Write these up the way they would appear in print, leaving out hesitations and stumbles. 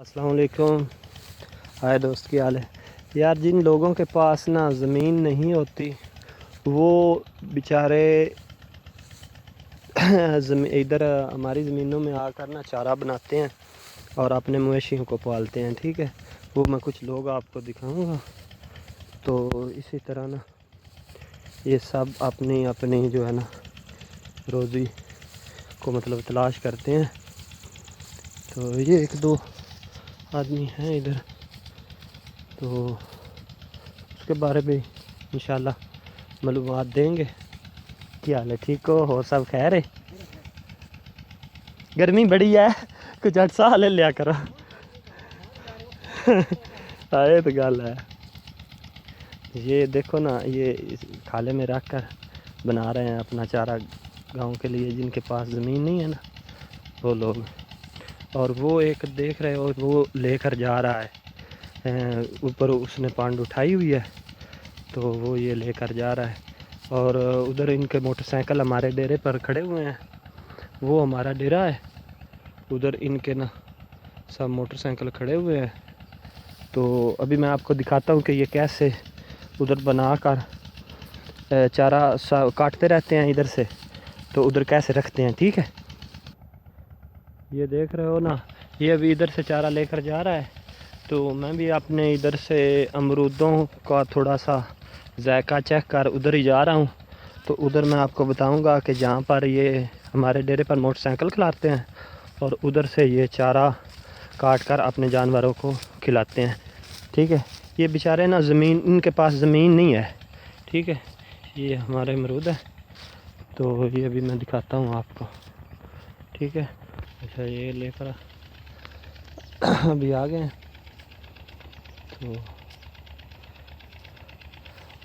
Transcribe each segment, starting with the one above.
अस्सलाम वालेकुम। हाय दोस्त, की हाल है यार। जिन लोगों के पास ना ज़मीन नहीं होती वो बेचारे इधर हमारी ज़मीनों में आकर ना चारा बनाते हैं और अपने मवेशियों को पालते हैं। ठीक है, वो मैं कुछ लोग आपको दिखाऊंगा। तो इसी तरह ना ये सब अपनी अपनी जो है ना रोज़ी को मतलब तलाश करते हैं। तो ये एक दो आदमी हैं इधर, तो उसके बारे में इंशाल्लाह मालूमात देंगे। क्या हाल है, ठीक हो सब खैर है? गर्मी बड़ी है, कुछ 8 साल ले लिया करो। आए तो गल है। ये देखो ना, ये इस खाले में रख कर बना रहे हैं अपना चारा गांव के लिए, जिनके पास ज़मीन नहीं है ना वो लोग। और वो एक देख रहे हो, वो लेकर जा रहा है ऊपर, उसने पांड उठाई हुई है तो वो ये लेकर जा रहा है। और उधर इनके मोटरसाइकिल हमारे डेरे पर खड़े हुए हैं, वो हमारा डेरा है। उधर इनके ना सब मोटरसाइकिल खड़े हुए हैं। तो अभी मैं आपको दिखाता हूँ कि ये कैसे उधर बना कर चारा काटते रहते हैं इधर से, तो उधर कैसे रखते हैं। ठीक है, ये देख रहे हो ना, ये अभी इधर से चारा लेकर जा रहा है। तो मैं भी अपने इधर से अमरूदों का थोड़ा सा जायका चेक कर उधर ही जा रहा हूँ। तो उधर मैं आपको बताऊँगा कि जहाँ पर ये हमारे डेरे पर मोटरसाइकिल खिलाते हैं और उधर से ये चारा काट कर अपने जानवरों को खिलाते हैं। ठीक है, ये बेचारे ना ज़मीन, इनके पास ज़मीन नहीं है। ठीक है, ये हमारे अमरूद है, तो ये भी मैं दिखाता हूँ आपको। ठीक है, अच्छा ये लेकर अभी आ गए हैं। तो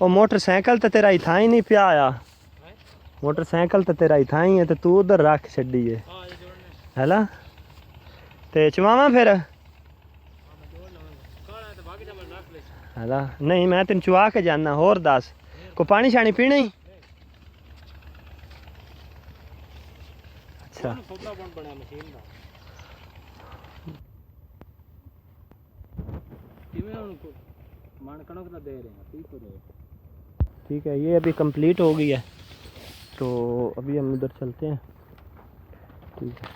वो मोटरसाइकिल तो तेरा इथा ही नहीं पिया आया, मोटरसाइकिल तो तेरा इथा ही है, तो तू उधर रख छड़ी है हैला। ते चवावा फिर हैला, नहीं मैं तेन चुआ के जाना। होर दस, को पानी शानी पीना ही? अच्छा ठीक है, ये अभी कंप्लीट हो गई है, तो अभी हम उधर चलते हैं। ठीक है।